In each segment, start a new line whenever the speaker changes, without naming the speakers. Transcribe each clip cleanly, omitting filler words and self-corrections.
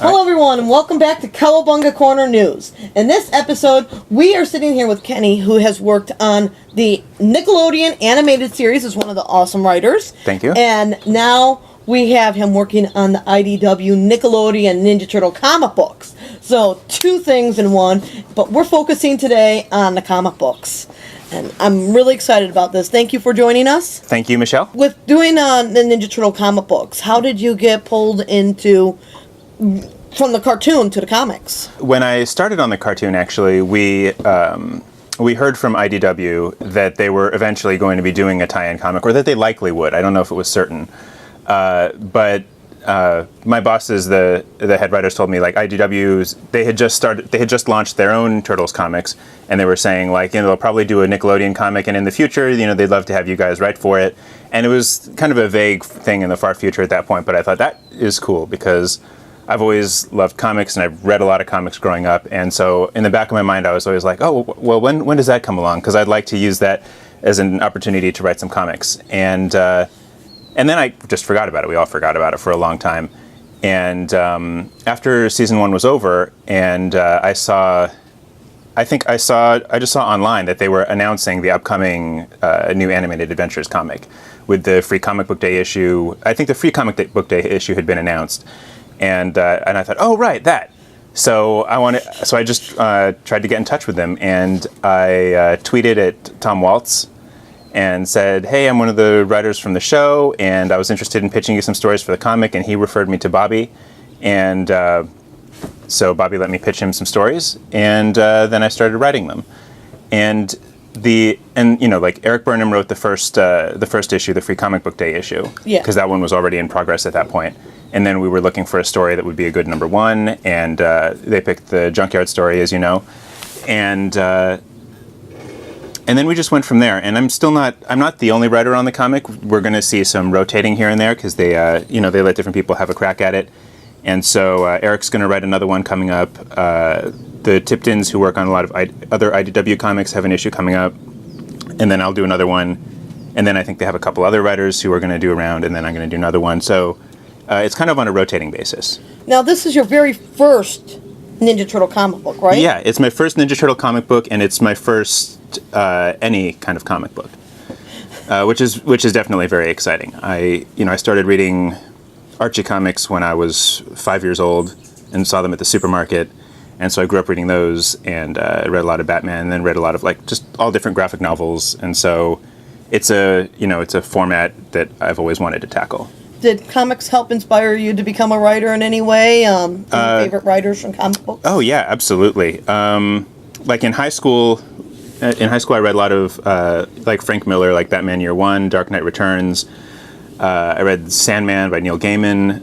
Hello everyone, and welcome back to Cowabunga Corner News. In this episode, we are sitting here with Kenny, who has worked on the Nickelodeon animated series as one of the awesome writers.
Thank you.
And now we have him working on the IDW Nickelodeon Ninja Turtle comic books. So, two things in one, but we're focusing today on the comic books. And I'm really excited about this. Thank you for joining us.
Thank you, Michele.
With doing the Ninja Turtle comic books, how did you get pulled into from the cartoon to the comics?
When I started on the cartoon, actually, we heard from IDW that they were eventually going to be doing a tie-in comic, or that they likely would. I don't know if it was certain, but my bosses, the head writers, told me like IDW's they had just launched their own Turtles comics, and they were saying like they'll probably do a Nickelodeon comic, and in the future they'd love to have you guys write for it. And it was kind of a vague thing in the far future at that point, but I thought that is cool because I've always loved comics, and I've read a lot of comics growing up, and so in the back of my mind I was always like, oh, well, when does that come along? Because I'd like to use that as an opportunity to write some comics. And then I just forgot about it. We all forgot about it for a long time. And after season 1 was over, and I just saw online that they were announcing the upcoming new Animated Adventures comic with the free comic book day issue. I think the free comic book day issue had been announced. And I thought, oh, right, that. So I just tried to get in touch with them, and I tweeted at Tom Waltz and said, hey, I'm one of the writers from the show, and I was interested in pitching you some stories for the comic, and he referred me to Bobby. And so Bobby let me pitch him some stories, and then I started writing them. And Eric Burnham wrote the first issue, the free comic book day issue, because that one was already in progress at that point. And then we were looking for a story that would be a good number 1, and they picked the Junkyard story, as you know, and then we just went from there. And I'm not the only writer on the comic. We're going to see some rotating here and there because they let different people have a crack at it. And so Eric's going to write another one coming up. The Tiptons, who work on a lot of other IDW comics, have an issue coming up, and then I'll do another one. And then I think they have a couple other writers who are going to do a round, and then I'm going to do another one. So it's kind of on a rotating basis. Now,
this is your very first Ninja Turtle comic book, right?
Yeah, it's my first Ninja Turtle comic book, and it's my first any kind of comic book, which is definitely very exciting. I started reading Archie comics when I was 5 years old and saw them at the supermarket, and so I grew up reading those, and read a lot of Batman, and then read a lot of just all different graphic novels, and so it's a format that I've always wanted to tackle.
Did comics help inspire you to become a writer in any way? Any favorite writers from comic books?
Oh yeah, absolutely. In high school, I read a lot of Frank Miller, like Batman Year One, Dark Knight Returns. I read Sandman by Neil Gaiman,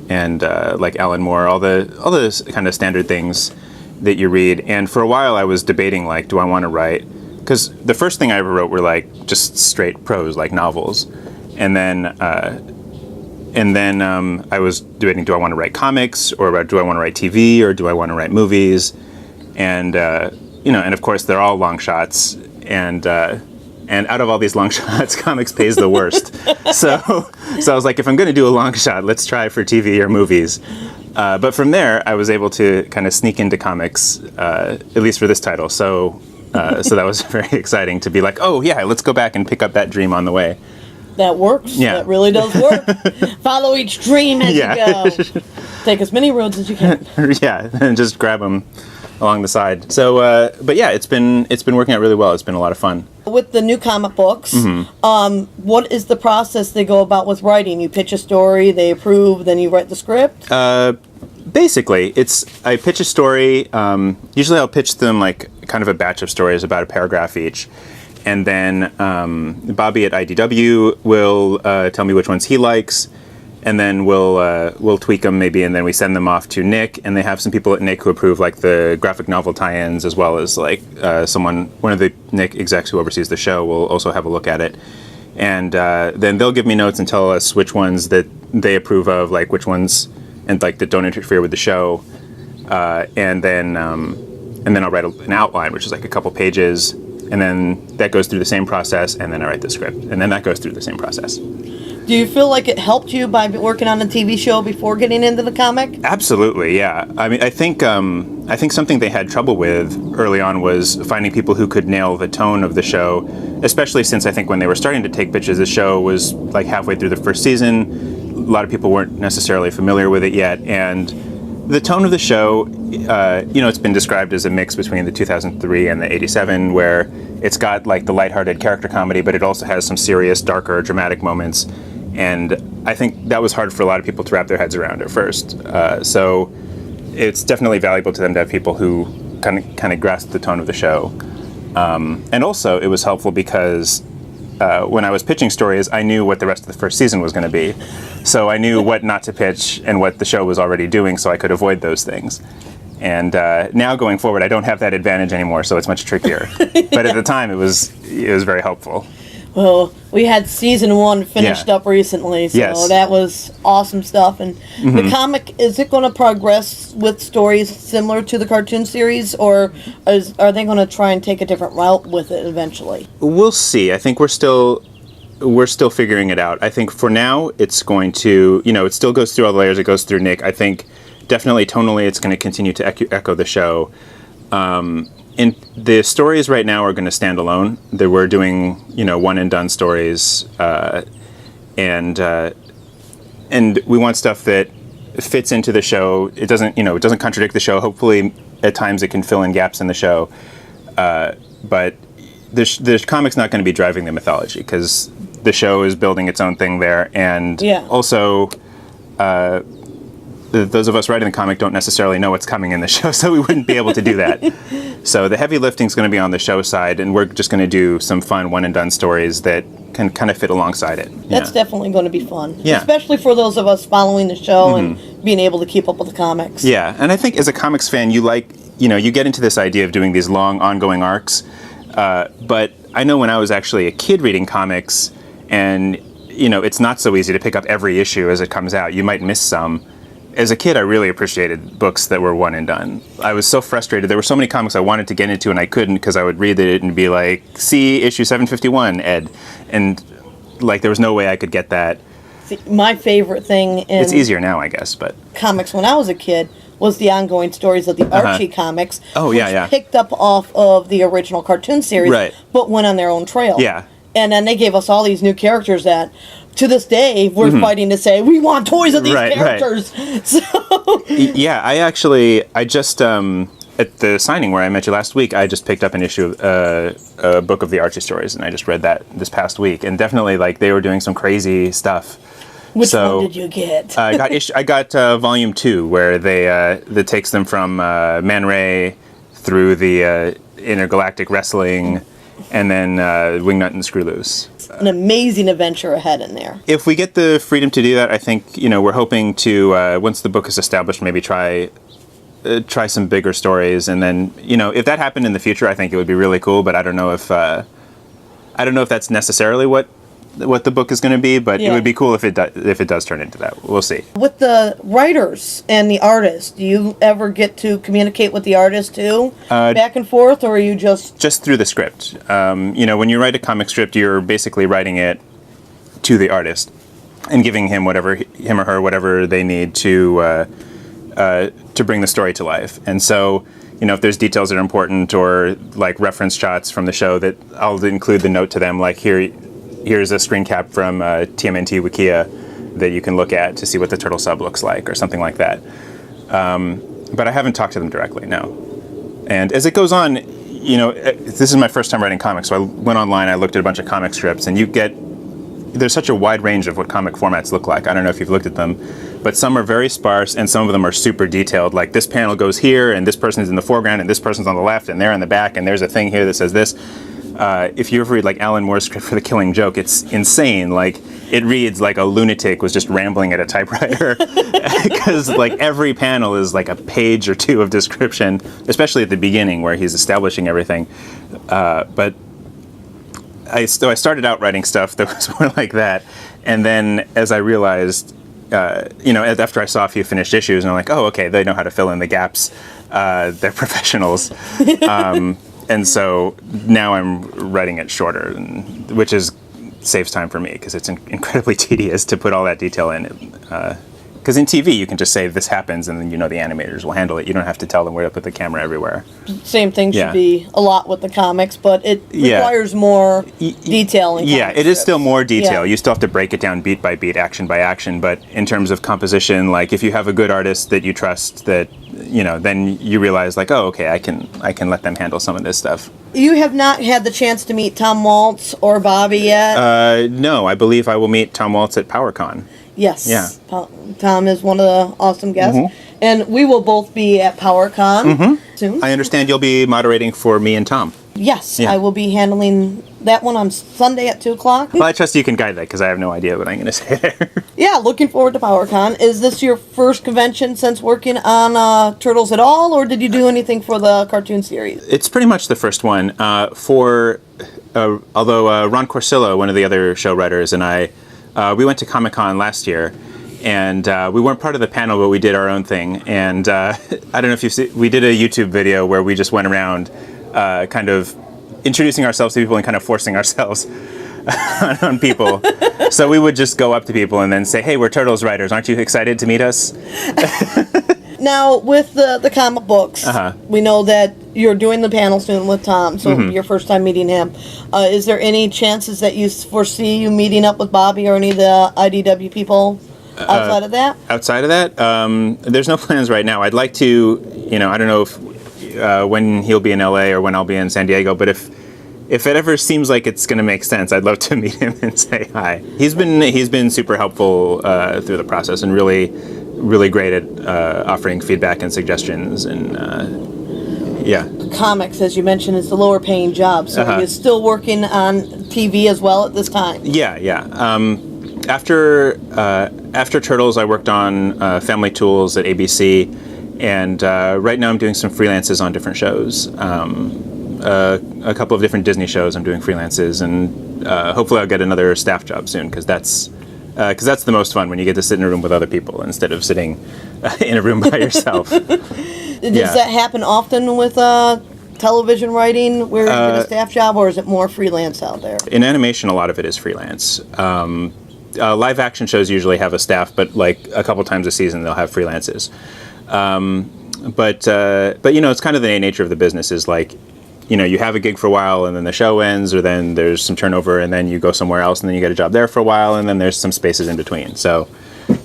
and Alan Moore, all the kind of standard things that you read. And for a while, I was debating do I want to write? Because the first thing I ever wrote were just straight prose, like novels. And then I was debating, do I want to write comics, or do I want to write TV, or do I want to write movies? And and of course they're all long shots, and out of all these long shots, comics pays the worst. so I was like, if I'm going to do a long shot, let's try for TV or movies. But from there, I was able to kind of sneak into comics, at least for this title. So that was very exciting to be like, oh yeah, let's go back and pick up that dream on the way.
That works.
Yeah.
That really does work. Follow each dream as you go. Take as many roads as you can.
Yeah, and just grab them along the side. So, but yeah, it's been working out really well. It's been a lot of fun.
With the new comic books, what is the process they go about with writing? You pitch a story, they approve, then you write the script?
Basically, I pitch a story. Usually I'll pitch them kind of a batch of stories, about a paragraph each. And then Bobby at IDW will tell me which ones he likes, and then we'll tweak them maybe, and then we send them off to Nick, and they have some people at Nick who approve the graphic novel tie-ins, as well as one of the Nick execs who oversees the show will also have a look at it, and then they'll give me notes and tell us which ones that they approve of, which ones and that don't interfere with the show, and then I'll write an outline, which is a couple pages. and then that goes through the same process, and then I write the script, and then that goes through the same process.
Do you feel like it helped you by working on a TV show before getting into the comic?
Absolutely, yeah. I mean, I think something they had trouble with early on was finding people who could nail the tone of the show, especially since I think when they were starting to take pitches, the show was like halfway through the first season. A lot of people weren't necessarily familiar with it yet, and the tone of the show, it's been described as a mix between the 2003 and the 87, where it's got like the lighthearted character comedy, but it also has some serious, darker, dramatic moments. And I think that was hard for a lot of people to wrap their heads around at first. So it's definitely valuable to them to have people who kind of grasp the tone of the show. And also, it was helpful because when I was pitching stories, I knew what the rest of the first season was going to be. So I knew what not to pitch and what the show was already doing, so I could avoid those things. And now going forward, I don't have that advantage anymore, so it's much trickier. But at the time, it was very helpful.
Well, we had season 1 finished up recently, so that was awesome stuff. And the comic, is it going to progress with stories similar to the cartoon series, or are they going to try and take a different route with it eventually?
We'll see. I think we're still figuring it out. I think for now, it's going to, it still goes through all the layers. It goes through Nick. I think definitely tonally, it's going to continue to echo the show. And the stories right now are going to stand alone. We're doing, one and done stories, and we want stuff that fits into the show. It doesn't contradict the show. Hopefully, at times it can fill in gaps in the show. But the comic's not going to be driving the mythology because the show is building its own thing there, and also. Those of us writing the comic don't necessarily know what's coming in the show, so we wouldn't be able to do that. So the heavy lifting is going to be on the show side, and we're just going to do some fun one-and-done stories that can kind of fit alongside it.
That's definitely going to be fun,
yeah.
Especially for those of us following the show and being able to keep up with the comics.
Yeah, and I think as a comics fan, you get into this idea of doing these long, ongoing arcs, but I know when I was actually a kid reading comics, and, it's not so easy to pick up every issue as it comes out. You might miss some. As a kid, I really appreciated books that were one and done. I was so frustrated. There were so many comics I wanted to get into and I couldn't because I would read it and be like, see issue 751, Ed. And there was no way I could get that.
See, my favorite thing in
it's easier now, I guess, but
comics when I was a kid was the ongoing stories of the Archie comics.
Oh,
which picked up off of the original cartoon series, but went on their own trail.
Yeah.
And then they gave us all these new characters that, to this day, we're fighting to say, we want toys of these characters. Right. So
yeah, I just, at the signing where I met you last week, I just picked up an issue of a book of the Archie stories, and I just read that this past week. And definitely, they were doing some crazy stuff.
Which one did you get?
I got volume 2, where that takes them from Man Ray through the intergalactic wrestling, and then Wingnut and Screw Loose.
An amazing adventure ahead in there.
If we get the freedom to do that, I think we're hoping to once the book is established, maybe try some bigger stories, and then if that happened in the future, I think it would be really cool. But I don't know if that's necessarily what the book is going to be. But it would be cool if it does turn into that. We'll see. With
the writers and the artists, do you ever get to communicate with the artists too, back and forth, or are you just
through the script? When you write a comic script, you're basically writing it to the artist and giving him or her whatever they need to bring the story to life. And so, if there's details that are important or reference shots from the show, that I'll include the note to them, here's a screen cap from TMNT Wikia that you can look at to see what the turtle sub looks like, or something like that. But I haven't talked to them directly, no. And as it goes on, this is my first time writing comics, so I went online, I looked at a bunch of comic strips, and there's such a wide range of what comic formats look like. I don't know if you've looked at them, but some are very sparse, and some of them are super detailed, like this panel goes here, and this person's in the foreground, and this person's on the left, and they're in the back, and there's a thing here that says this. If you ever read Alan Moore's script for The Killing Joke, it's insane. It reads like a lunatic was just rambling at a typewriter, because every panel is a page or two of description, especially at the beginning where he's establishing everything. But I started out writing stuff that was more like that, and then as I realized, after I saw a few finished issues, and I'm like, oh, okay, they know how to fill in the gaps. They're professionals. and so now I'm writing it shorter, which saves time for me because it's incredibly tedious to put all that detail in. Because in TV, you can just say this happens, and then the animators will handle it. You don't have to tell them where to put the camera everywhere.
Same thing should be a lot with the comics, but it requires more detail.
It is still more detail. You still have to break it down beat by beat, action by action. But in terms of composition, like if you have a good artist that you trust, that then you realize like, oh, okay, I can let them handle some of this stuff.
You have not had the chance to meet Tom Waltz or Bobby yet?
No, I believe I will meet Tom Waltz at PowerCon.
Yes.
Yeah.
Tom is one of the awesome guests. Mm-hmm. And we will both be at PowerCon soon.
I understand you'll be moderating for me and Tom.
Yes, I will be handling that one on Sunday at 2 o'clock.
Well, I trust you can guide that because I have no idea what I'm going to say there.
Yeah, looking forward to PowerCon. Is this your first convention since working on Turtles at all, or did you do anything for the cartoon series?
It's pretty much the first one. Although Ron Corsillo, one of the other show writers, and I, we went to Comic Con last year, and we weren't part of the panel, but we did our own thing. And I don't know if you've seen, we did a YouTube video where we just went around kind of introducing ourselves to people and kind of forcing ourselves on people. So we would just go up to people and then say, hey, we're Turtles writers. Aren't you excited to meet us?
Now, with the comic books, we know that you're doing the panel soon with Tom, so your first time meeting him. Is there any chances that you foresee you meeting up with Bobby or any of the IDW people outside of that?
Outside of that? There's no plans right now. I'd like to, I don't know if when he'll be in LA or when I'll be in San Diego, but if it ever seems like it's going to make sense, I'd love to meet him and say hi. He's been super helpful through the process and really great at offering feedback and suggestions, and
Comics, as you mentioned, is the lower paying job, so you're still working on TV as well at this time. After Turtles, I worked on Family Tools at ABC, and right now I'm doing some freelances on different shows. A couple of different Disney shows I'm doing freelances, and hopefully I'll get another staff job soon, because that's the most fun, when you get to sit in a room with other people instead of sitting in a room by yourself. Does that happen often with television writing, where you get a staff job, or is it more freelance out there?
In animation, a lot of it is freelance. Live action shows usually have a staff, but like a couple times a season they'll have freelances. But it's kind of the nature of the business is like, you have a gig for a while and then the show ends, or then there's some turnover and then you go somewhere else and then you get a job there for a while and then there's some spaces in between. So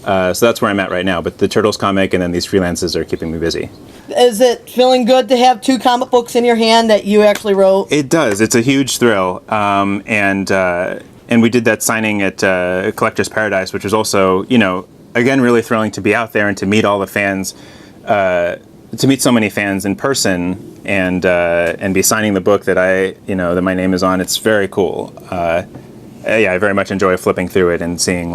that's where I'm at right now. But the Turtles comic and then these freelances are keeping me busy.
Is it feeling good to have 2 comic books in your hand that you actually wrote?
It does. It's a huge thrill. And we did that signing at Collector's Paradise, which was also, again, really thrilling to be out there and to meet all the fans, to meet so many fans in person, and be signing the book that that my name is on. It's very cool. I very much enjoy flipping through it and seeing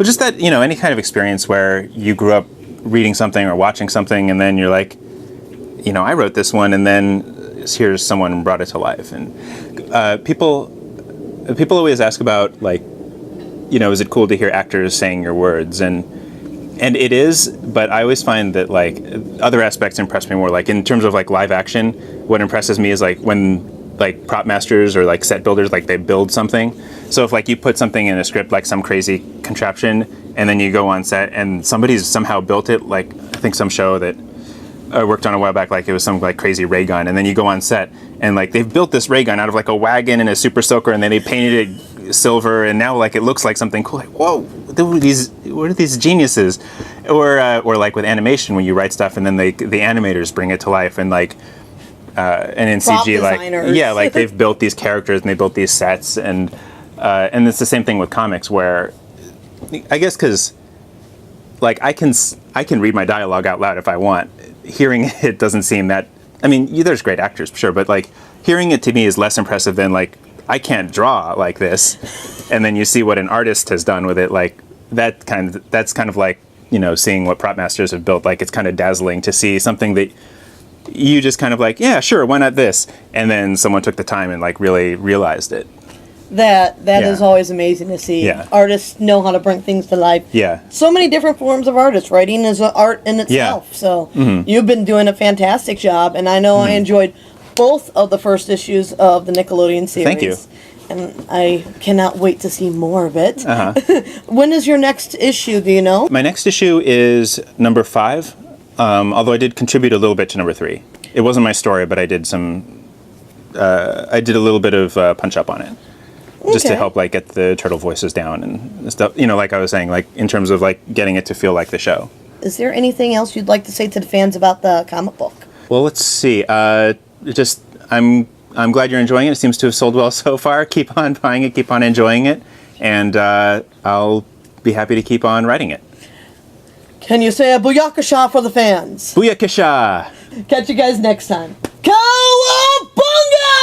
just that, any kind of experience where you grew up reading something or watching something, and then you're like, I wrote this one, and then here's someone brought it to life. And people always ask about is it cool to hear actors saying your words? And it is, but I always find that other aspects impress me more. Like in terms of live action, what impresses me is when prop masters or set builders they build something. So if you put something in a script, some crazy contraption, and then you go on set and somebody's somehow built it, I think some show that I worked on a while back, it was some like crazy ray gun, and then you go on set and they've built this ray gun out of a wagon and a super soaker, and then they painted it silver, and now it looks like something cool. Whoa, what are these geniuses? Or with animation, when you write stuff and then the animators bring it to life, and and in
Prop
CG
designers.
they've built these characters and they built these sets, and it's the same thing with comics, where I guess because I can read my dialogue out loud if I want. Hearing it doesn't seem that. I mean, there's great actors, sure, but hearing it to me is less impressive than I can't draw like this, and then you see what an artist has done with it. That's kind of seeing what prop masters have built. It's kind of dazzling to see something that you just kind of yeah, sure, why not this? And then someone took the time and really realized it.
That is always amazing to see.
Yeah.
Artists know how to bring things to life.
Yeah.
So many different forms of artists. Writing is an art in itself.
Yeah.
So you've been doing a fantastic job, and I know I enjoyed both of the first issues of the Nickelodeon series.
Thank you.
And I cannot wait to see more of it.
Uh-huh.
When is your next issue, do you know?
My next issue is number 5, although I did contribute a little bit to number 3. It wasn't my story, but I did I did a little bit of punch-up on it. Just to
Okay.
help, like, get the turtle voices down and stuff. You know, like I was saying, like, in terms of, like, getting it to feel like the show.
Is there anything else you'd like to say to the fans about the comic book?
Well, let's see. Just, I'm glad you're enjoying it. It seems to have sold well so far. Keep on buying it. Keep on enjoying it. And I'll be happy to keep on writing it.
Can you say a booyakasha for the fans?
Booyakasha!
Catch you guys next time. Cowabunga!